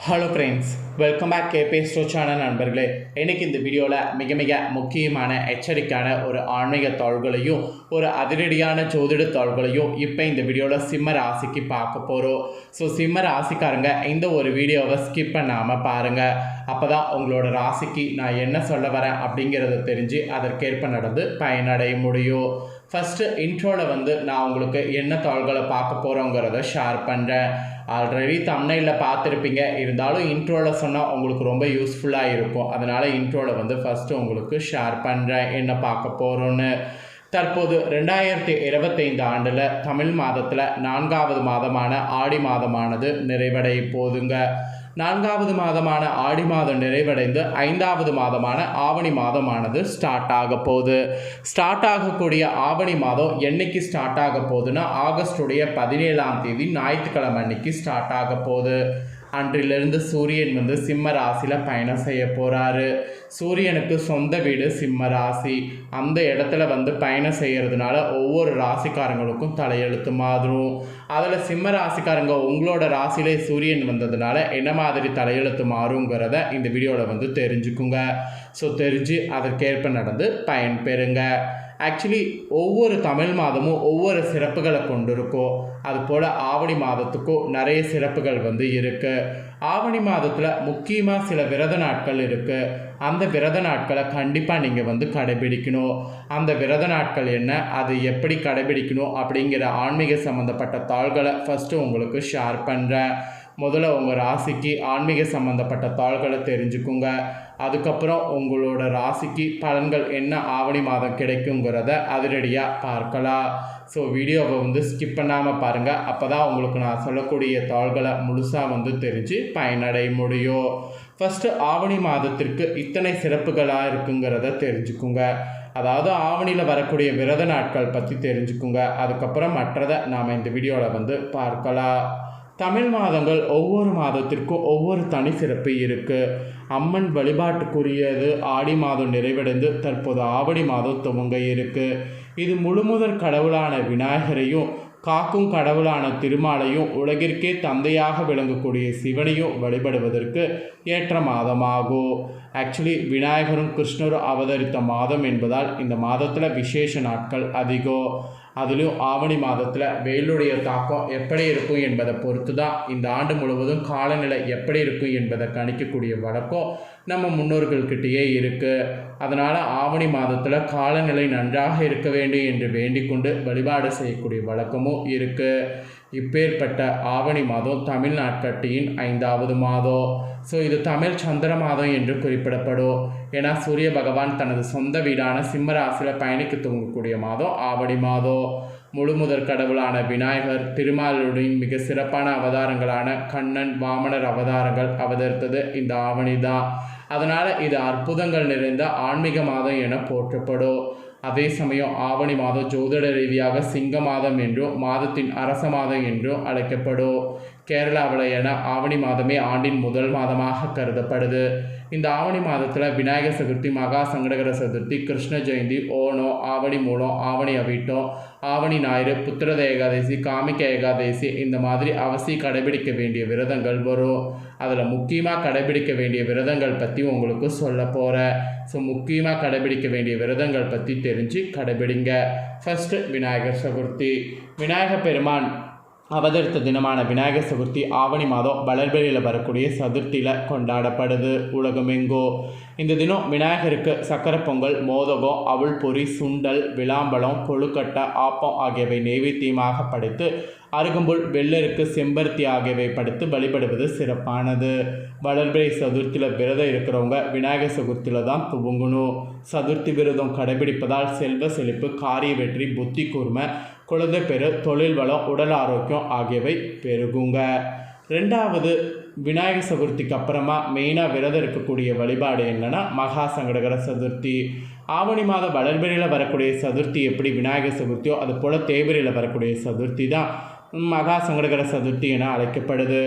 Hello friends, welcome back கேபே ஸ்டோ channel நண்பர்களே. இன்றைக்கி இந்த வீடியோவில் மிக முக்கியமான எச்சரிக்கையான ஒரு ஆன்மீக தாள்களையும் ஒரு அதிரடியான ஜோதிட தாள்களையும் இப்போ இந்த வீடியோவில் சிம்ம ராசிக்கு பார்க்க போகிறோம். ஸோ சிம்ம ராசிக்காரங்க இந்த ஒரு வீடியோவை ஸ்கிப் பண்ணாமல் பாருங்கள். அப்போ தான் உங்களோட ராசிக்கு நான் என்ன சொல்ல வரேன் அப்படிங்கிறத தெரிஞ்சு அதற்கேற்ப நடந்து பயனடைய முடியும். ஃபஸ்ட்டு இன்ட்ரோவில் நான் உங்களுக்கு என்ன தாள்களை பார்க்க போகிறோங்கிறத ஷேர் பண்ணுறேன். ஆல்ரெடி தம்ப்நெயிலில் பார்த்துருப்பீங்க, இருந்தாலும் இன்ட்ரோவில் சொன்னால் உங்களுக்கு ரொம்ப யூஸ்ஃபுல்லாக இருக்கும். அதனால் இன்ட்ரோவில் ஃபஸ்ட்டு உங்களுக்கு ஷேர் பண்ணுறேன் என்ன பார்க்க போகிறோன்னு. தற்போது 2025 ஆண்டில் தமிழ் மாதத்தில் 4வது மாதமான ஆடி மாதமானது நிறைவடைய போதுங்க. 4வது மாதமான ஆடி மாதம் நிறைவடைந்து 5வது மாதமான ஆவணி மாதமானது ஸ்டார்ட் ஆக போகுது. ஸ்டார்ட் ஆகக்கூடிய ஆவணி மாதம் என்னைக்கு ஸ்டார்ட் ஆக போகுதுன்னா ஆகஸ்டுடைய 17ஆம் தேதி ஞாயிற்றுக்கிழமை அன்னைக்கு ஸ்டார்ட் ஆக போகுது. அன்றிலிருந்து சூரியன் சிம்ம ராசியில் பயணம் செய்ய போகிறாரு. சூரியனுக்கு சொந்த வீடு சிம்ம ராசி. அந்த இடத்துல பயணம் செய்கிறதுனால ஒவ்வொரு ராசிக்காரங்களுக்கும் தலையெழுத்து மாறும். அதில் சிம்ம ராசிக்காரங்க உங்களோட ராசியிலே சூரியன் வந்ததுனால என்ன மாதிரி தலையெழுத்து மாறுங்கிறத இந்த வீடியோவில் தெரிஞ்சுக்குங்க. ஸோ தெரிஞ்சு அதற்கேற்ப நடந்து பயன் பெறுங்க. ஆக்சுவலி ஒவ்வொரு தமிழ் மாதமும் ஒவ்வொரு சிறப்புகளை கொண்டு இருக்கும். அதுபோல் ஆவணி மாதத்துக்கும் நிறைய சிறப்புகள் இருக்குது. ஆவணி மாதத்தில் முக்கியமாக சில விரத நாட்கள் இருக்குது. அந்த விரத நாட்களை கண்டிப்பாக நீங்கள் கடைபிடிக்கணும். அந்த விரத நாட்கள் என்ன, அது எப்படி கடைபிடிக்கணும் அப்படிங்கிற ஆன்மீக சம்மந்தப்பட்ட தாள்களை ஃபஸ்ட்டு உங்களுக்கு ஷேர் பண்ணுறேன். முதல்ல உங்கள் ராசிக்கு ஆன்மீக சம்மந்தப்பட்ட தாள்களை தெரிஞ்சுக்குங்க. அதுக்கப்புறம் உங்களோட ராசிக்கு பலன்கள் என்ன ஆவணி மாதம் கிடைக்குங்கிறத அதிரடியாக பார்க்கலாம். ஸோ வீடியோவை ஸ்கிப் பண்ணாமல் பாருங்கள். அப்போ தான் உங்களுக்கு நான் சொல்லக்கூடிய தாள்களை முழுசாக தெரிஞ்சு பயனடைய முடியும். ஃபஸ்ட்டு ஆவணி மாதத்திற்கு இத்தனை சிறப்புகளாக இருக்குங்கிறத தெரிஞ்சுக்குங்க. அதாவது ஆவணியில் வரக்கூடிய விரத நாட்கள் பற்றி தெரிஞ்சுக்குங்க. அதுக்கப்புறம் மற்றதை நாம் இந்த வீடியோவில் பார்க்கலாம். தமிழ் மாதங்கள் ஒவ்வொரு மாதத்திற்கும் ஒவ்வொரு தனி சிறப்பு இருக்குது. அம்மன் வழிபாட்டுக்குரியது ஆடி மாதம் நிறைவடைந்து தற்போது ஆவணி மாதம் துவங்க இருக்குது. இது முழுமுதற் கடவுளான விநாயகரையும் காக்கும் கடவுளான திருமாலையும் உலகிற்கே தந்தையாக விளங்கக்கூடிய சிவனையும் வழிபடுவதற்கு ஏற்ற மாதமாகும். ஆக்சுவலி விநாயகரும் கிருஷ்ணரும் அவதரித்த மாதம் என்பதால் இந்த மாதத்தில் விசேஷ நாட்கள் அதிகம். அதிலும் ஆவணி மாதத்தில் வெயிலுடைய தாக்கம் எப்படி இருக்கும் என்பதை பொறுத்து தான் இந்த ஆண்டு முழுவதும் காலநிலை எப்படி இருக்கும் என்பதை கணிக்கக்கூடிய வழக்கம் நம்ம முன்னோர்கள்கிட்டயே இருக்குது. அதனால் ஆவணி மாதத்தில் காலநிலை நன்றாக இருக்க வேண்டும் என்று வேண்டிக் கொண்டு வழிபாடு செய்யக்கூடிய வழக்கமும் இருக்குது. இப்பேற்பட்ட ஆவணி மாதம் தமிழ் நாட்கட்டியின் 5வது மாதம். ஸோ இது தமிழ் சந்திர மாதம் என்று குறிப்பிடப்படும். ஏன்னா சூரிய பகவான் தனது சொந்த வீடான சிம்ம ராசியில் பயணிக்க துவங்கக்கூடிய மாதம் ஆவணி மாதம். முழுமுதற் கடவுளான விநாயகர் திருமாலுடைய மிக சிறப்பான அவதாரங்களான கண்ணன் வாமனர் அவதாரங்கள் அவதரித்தது இந்த ஆவணி தான். அதனால் இது அற்புதங்கள் நிறைந்த ஆன்மீக மாதம் என போற்றப்படும். அதே சமயம் ஆவணி மாதம் ஜோதிட ரீதியாக சிங்க மாதம் என்றும் மாதத்தின் அரச மாதம் என்றும் அழைக்கப்படும். கேரளாவில் என ஆவணி மாதமே ஆண்டின் முதல் மாதமாக கருதப்படுது. இந்த ஆவணி மாதத்தில் விநாயகர் சதுர்த்தி, மகா சங்கடகர சதுர்த்தி, கிருஷ்ண ஜெயந்தி, ஓணம், ஆவணி மூலம், ஆவணி அவிட்டம், ஆவணி ஞாயிறு, புத்திரத ஏகாதசி, காமிக்க ஏகாதசி இந்த மாதிரி அவசியம் கடைபிடிக்க வேண்டிய விரதங்கள் வரும். அதில் முக்கியமாக கடைபிடிக்க வேண்டிய விரதங்கள் பற்றி உங்களுக்கு சொல்ல போகிறேன். ஸோ முக்கியமாக கடைபிடிக்க வேண்டிய விரதங்கள் பற்றி தெரிஞ்சு கடைபிடிங்க. ஃபஸ்ட்டு விநாயகர் சதுர்த்தி. விநாயகர் பெருமான் அவதரித்த தினமான விநாயகர் சதுர்த்தி ஆவணி மாதம் வளர்பிறையில் வரக்கூடிய சதுர்த்தியில் கொண்டாடப்படுது உலகமெங்கோ. இந்த தினம் விநாயகருக்கு சக்கரை பொங்கல், மோதகம், அவல் பொரி, சுண்டல், விளாம்பழம், கொழுக்கட்டை, ஆப்பம் ஆகியவை நெய்வேத்தியமாக படைத்து அருகம்புல், வெள்ளருக்கு, செம்பருத்தி ஆகியவை படைத்து வழிபடுவது சிறப்பானது. வளர்பிறை சதுர்த்தியில் விரதம் இருக்கிறவங்க விநாயகர் சதுர்த்தியில் தான் துவங்கணும். சதுர்த்தி விரதம் கடைபிடிப்பதால் செல்வ செழிப்பு, காரிய வெற்றி, புத்தி கூர்மை, குழந்தை பெரு, தொழில் வளம், உடல் ஆரோக்கியம் ஆகியவை பெருகுங்க. 2வது விநாயகர் சதுர்த்திக்கு அப்புறமா மெயினாக விரதம் இருக்கக்கூடிய வழிபாடு என்னென்னா மகா சங்கடகர சதுர்த்தி. ஆவணி மாதம் வளர்பிறையில் வரக்கூடிய சதுர்த்தி எப்படி விநாயகர் சதுர்த்தியோ அது போல் தேய்பிறையில் வரக்கூடிய சதுர்த்தி தான் மகா சங்கடகர சதுர்த்தி என அழைக்கப்படுது.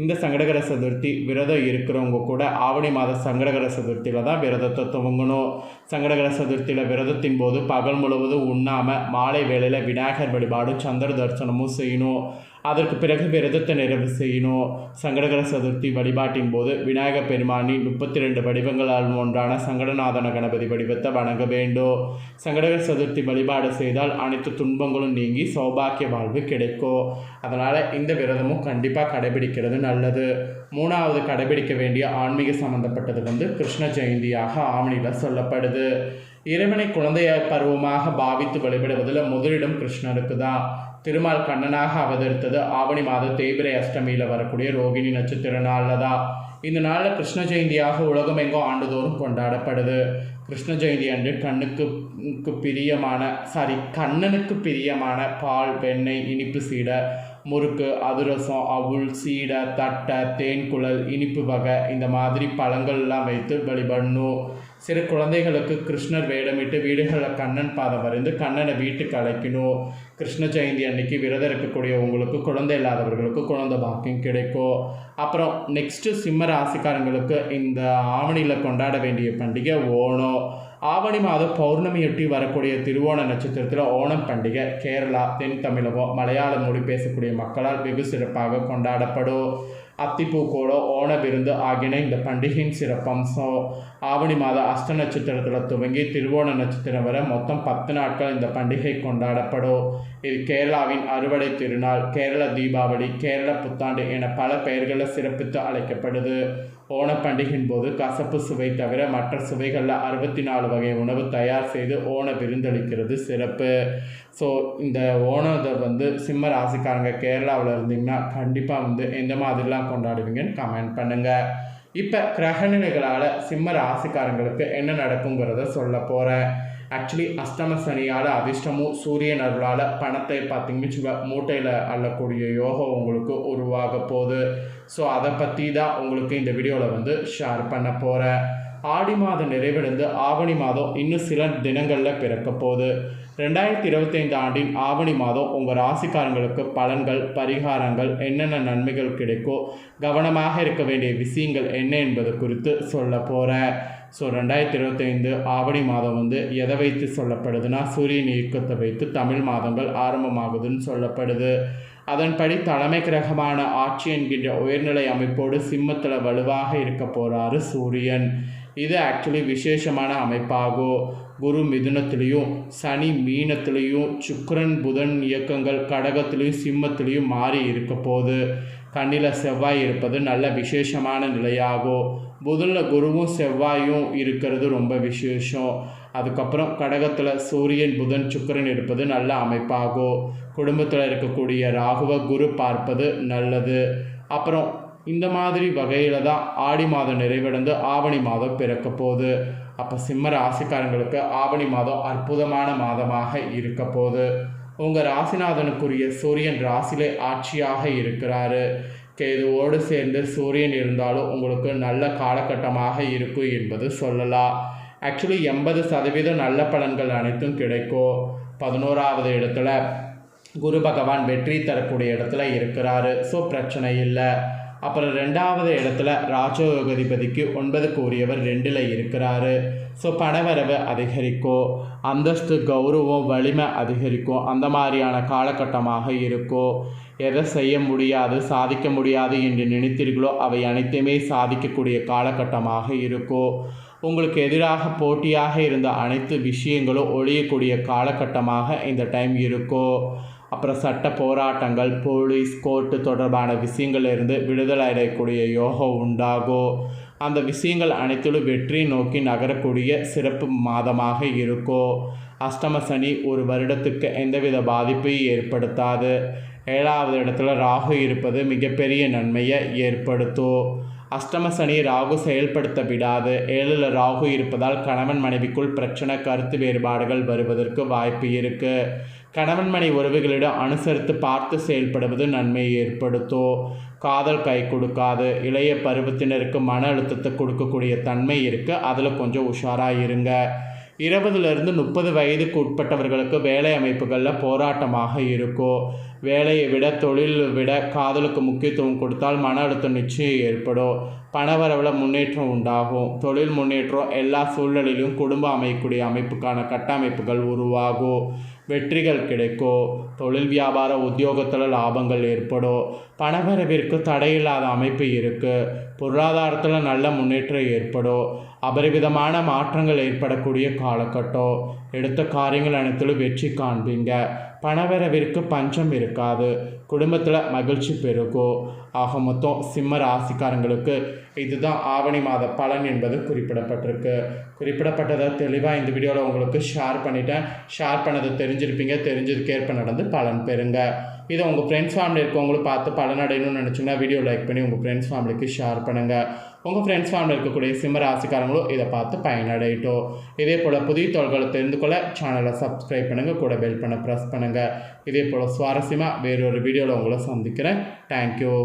இந்த சங்கடகர சதுர்த்தி விரதம் இருக்கிறவங்க கூட ஆவணி மாத சங்கடகர சதுர்த்தியில் தான் விரதத்தை துவங்கணும். சங்கடகர சதுர்த்தியில் விரதத்தின் போது பகல் முழுவதும் உண்ணாமல் மாலை வேளையில் விநாயகர் வழிபாடும் சந்திர தரிசனமும் செய்யணும். அதற்கு பிறகு விரதத்தை நிறைவு செய்யணும். சங்கடகர சதுர்த்தி வழிபாட்டின் போது விநாயகர் பெருமானின் 32 வடிவங்களால் ஒன்றான சங்கடநாதன கணபதி வடிவத்தை வணங்க வேண்டும். சங்கடகர சதுர்த்தி வழிபாடு செய்தால் அனைத்து துன்பங்களும் நீங்கி சௌபாக்கிய வாழ்வு கிடைக்கும். அதனால் இந்த விரதமும் கண்டிப்பாக கடைபிடிக்கிறது நல்லது. மூணாவது கடைபிடிக்க வேண்டிய ஆன்மீக சம்பந்தப்பட்டது கிருஷ்ண ஜெயந்தியாக ஆவணியில் சொல்லப்படுது. இறைவனை குழந்தைய பருவமாக பாவித்து வழிபடுவதில் முதலிடம் கிருஷ்ணருக்கு தான். திருமால் கண்ணனாக அவதரித்தது ஆவணி மாத தேய்பிரை அஷ்டமியில் வரக்கூடிய ரோகிணி நட்சத்திர நாளில் தான். இந்த நாளில் கிருஷ்ண ஜெயந்தியாக உலகமெங்கும் ஆண்டுதோறும் கொண்டாடப்படுது. கிருஷ்ண ஜெயந்தி அன்று கண்ணனுக்கு பிரியமான பால், வெண்ணெய், இனிப்பு சீடை, முறுக்கு, அதிரசம், அவுள், சீடை, தட்டை, தேன்குழல், இனிப்பு வகை இந்த மாதிரி பழங்கள்லாம் வைத்து வழிபடணும். சிறு குழந்தைகளுக்கு கிருஷ்ணர் வேடமிட்டு வீடுகளில் கண்ணன் பாதம் வரைந்து கண்ணனை வீட்டுக்கு அழைக்கணும். கிருஷ்ண ஜெயந்தி அன்னைக்கு விரதம் இருக்கக்கூடிய உங்களுக்கு குழந்தை இல்லாதவர்களுக்கு குழந்தை பாக்கியம் கிடைக்கும். அப்புறம் நெக்ஸ்ட்டு சிம்ம ராசிக்காரங்களுக்கு இந்த ஆவணியில் கொண்டாட வேண்டிய பண்டிகை ஓணம். ஆவணி மாதம் பௌர்ணமியொட்டி வரக்கூடிய திருவோண நட்சத்திரத்தில் ஓணம் பண்டிகை கேரளா, தென் தமிழகம், மலையாளம் மொழி பேசக்கூடிய மக்களால் வெகு சிறப்பாக கொண்டாடப்படும். அத்திப்பூக்கோட ஓண விருந்து ஆகியன இந்த பண்டிகையின் சிறப்பம்சம். ஆவணி மாதம் அஷ்ட நட்சத்திரத்தில் துவங்கி திருவோண நட்சத்திரம் வரை மொத்தம் 10 நாட்கள் இந்த பண்டிகை கொண்டாடப்படும். இது கேரளாவின் அறுவடை திருநாள், கேரள தீபாவளி, கேரள புத்தாண்டு என பல பெயர்களில் சிறப்பித்து அழைக்கப்படுது. ஓணப்பண்டிகையின் போது கசப்பு சுவை தவிர மற்ற சுவைகளில் 64 வகை உணவு தயார் செய்து ஓண விருந்தளிக்கிறது சிறப்பு. ஸோ இந்த ஓணத்தை சிம்ம ராசிக்காரங்க கேரளாவில் இருந்தீங்கன்னா கண்டிப்பாக எந்த மாதிரிலாம் கொண்டாடுவீங்கன்னு கமெண்ட் பண்ணுங்கள். இப்போ கிரகநிலைகளால் சிம்ம ராசிக்காரங்களுக்கு என்ன நடக்குங்கிறத சொல்ல போகிறேன். ஆக்சுவலி அஷ்டம சனியால் அதிர்ஷ்டமும் சூரியன் அருளால் பணத்தை பார்த்தீங்கன்னு மூட்டையில் அள்ளக்கூடிய யோகம் உங்களுக்கு உருவாக போகுது. ஸோ அதை பற்றி தான் உங்களுக்கு இந்த வீடியோவில் ஷேர் பண்ண போகிறேன். ஆடி மாதம் நிறைவடைந்து ஆவணி மாதம் இன்னும் சில தினங்களில் பிறக்க போகுது. 2025 ஆண்டின் ஆவணி மாதம் உங்கள் ராசிக்காரங்களுக்கு பலன்கள், பரிகாரங்கள், என்னென்ன நன்மைகள் கிடைக்கோ, கவனமாக இருக்க வேண்டிய விஷயங்கள் என்ன என்பது குறித்து சொல்ல போகிறேன். ஸோ 2025 ஆவணி மாதம் எதை வைத்து சொல்லப்படுதுன்னா சூரியன் இயக்கத்தை வைத்து தமிழ் மாதங்கள் ஆரம்பமாகுதுன்னு சொல்லப்படுது. அதன்படி தலைமை கிரகமான ஆட்சி என்கின்ற உயர்நிலை அமைப்போடு சிம்மத்தில் வலுவாக இருக்க போகிறாரு சூரியன். இது ஆக்சுவலி விசேஷமான அமைப்பாகும். குரு மிதுனத்திலையும், சனி மீனத்திலையும், சுக்கிரன் புதன் இயக்கங்கள் கடகத்திலையும் சிம்மத்திலையும் மாறி இருக்க போகுது. கண்ணில் செவ்வாய் இருப்பது நல்ல விசேஷமான நிலையாகும். புதனில் குருவும் செவ்வாயும் இருக்கிறது ரொம்ப விசேஷம். அதுக்கப்புறம் கடகத்தில் சூரியன் புதன் சுக்கிரன் இருப்பது நல்ல அமைப்பாகும். குடும்பத்தில் இருக்கக்கூடிய ராகுவை குரு பார்ப்பது நல்லது. அப்புறம் இந்த மாதிரி வகையில் தான் ஆடி மாதம் நிறைவடைந்து ஆவணி மாதம் பிறக்க போகுது. அப்போ சிம்ம ராசிக்காரங்களுக்கு ஆவணி மாதம் அற்புதமான மாதமாக இருக்க போகுது. உங்கள் ராசிநாதனுக்குரிய சூரியன் ராசியிலே ஆட்சியாக இருக்கிறாரு. கேதுவோடு சேர்ந்து சூரியன் இருந்தாலும் உங்களுக்கு நல்ல காலகட்டமாக இருக்கும் என்பது சொல்லலாம். ஆக்சுவலி 80% நல்ல பலன்கள் அனைத்தும் கிடைக்கும். 11வது இடத்துல குரு பகவான் வெற்றி தரக்கூடிய இடத்துல இருக்கிறாரு. ஸோ பிரச்சனை இல்லை. அப்புறம் 2வது இடத்துல ராஜயோகதிபதிக்கு 9க்கு உரியவர் 2ல் இருக்கிறாரு. ஸோ பணவரவு அதிகரிக்கும், அந்தஸ்து, கௌரவம், வலிமை அதிகரிக்கும். அந்த மாதிரியான காலகட்டமாக இருக்கும். எதை செய்ய முடியாது, சாதிக்க முடியாது என்று நினைத்தீர்களோ அவை அனைத்தையுமே சாதிக்கக்கூடிய காலகட்டமாக இருக்கும். உங்களுக்கு எதிராக போட்டியாக இருந்த அனைத்து விஷயங்களும் ஒழியக்கூடிய காலகட்டமாக இந்த டைம் இருக்கும். அப்புறம் சட்ட போராட்டங்கள், போலீஸ், கோர்ட்டு தொடர்பான விஷயங்களிலிருந்து விடுதலை அடையக்கூடிய யோகம் உண்டாகும். அந்த விஷயங்கள் அனைத்திலும் வெற்றி நோக்கி நகரக்கூடிய சிறப்பு மாதமாக இருக்கும். அஷ்டம சனி ஒரு வருடத்துக்கு எந்தவித பாதிப்பையும் ஏற்படுத்தாது. 7வது இடத்துல ராகு இருப்பது மிகப்பெரிய நன்மையை ஏற்படுத்தும். அஷ்டம சனி ராகு செயல்படுத்த விடாது. 7ல் ராகு இருப்பதால் கணவன் மனைவிக்குள் பிரச்சனை, கருத்து வேறுபாடுகள் வருவதற்கு வாய்ப்பு இருக்குது. கணவன் மனை உறவுகளிடம் அனுசரித்து பார்த்து செயல்படுவது நன்மையை ஏற்படுத்தும். காதல் கை கொடுக்காது. இளைய பருவத்தினருக்கு மன அழுத்தத்தை கொடுக்கக்கூடிய தன்மை இருக்குது. அதில் கொஞ்சம் உஷாராக இருங்க. 20லிருந்து 30 வயதுக்கு உட்பட்டவர்களுக்கு வேலை அமைப்புகளில் போராட்டமாக இருக்கும். வேலையை விட, தொழில் விட காதலுக்கு முக்கியத்துவம் கொடுத்தால் மன அழுத்தம் நிச்சயம் ஏற்படும். பணவரவில் முன்னேற்றம் உண்டாகும். தொழில் முன்னேற்றம், எல்லா சூழ்நிலையிலும் குடும்பம் அமையக்கூடிய அமைப்புக்கான கட்டமைப்புகள் உருவாகும். வெற்றிகள் கிடைக்கும். தொழில் வியாபார உத்தியோகத்தில் லாபங்கள் ஏற்படும். பணவரவிற்கு தடையில்லாத அமைப்பு இருக்குது. பொருளாதாரத்தில் நல்ல முன்னேற்றம் ஏற்படும். அபரிவிதமான மாற்றங்கள் ஏற்படக்கூடிய காலகட்டம். எடுத்த காரியங்கள் அனைத்திலும் வெற்றி காண்பீங்க. பணவரவிற்கு பஞ்சம் இருக்காது. குடும்பத்தில் மகிழ்ச்சி பெருகும். ஆக மொத்தம் சிம்ம ராசிக்காரங்களுக்கு இதுதான் ஆவணி மாத பலன் என்பது குறிப்பிடப்பட்டிருக்கு. குறிப்பிடப்பட்டதை தெளிவாக இந்த வீடியோவில் உங்களுக்கு ஷேர் பண்ணிட்டேன். ஷேர் பண்ணதை தெரிஞ்சிருப்பீங்க. தெரிஞ்சதுக்கேற்ப நடந்து பலன் பெறுங்க. இதை உங்கள் ஃப்ரெண்ட்ஸ் ஃபேமிலி இருக்கவங்களும் பார்த்து பலனடையணும்னு நினச்சிங்கன்னா வீடியோ லைக் பண்ணி உங்கள் ஃப்ரெண்ட்ஸ் ஃபேமிலிக்கு ஷேர் பண்ணுங்கள். உங்கள் ஃப்ரெண்ட்ஸ் ஃபேமிலி இருக்கக்கூடிய சிம்ம ராசிக்காரங்களும் இதை பார்த்து பயனடையட்டும். இதே போல் புதிய தகவல்களை தெரிந்து கொள்ள சேனலை சப்ஸ்கிரைப் பண்ணுங்கள். கூட பெல் பண்ண ப்ரெஸ் பண்ணுங்கள். இதே போல் சுவாரஸ்யமாக வேறொரு வீடியோவில் உங்களை சந்திக்கிறேன். தேங்க்யூ.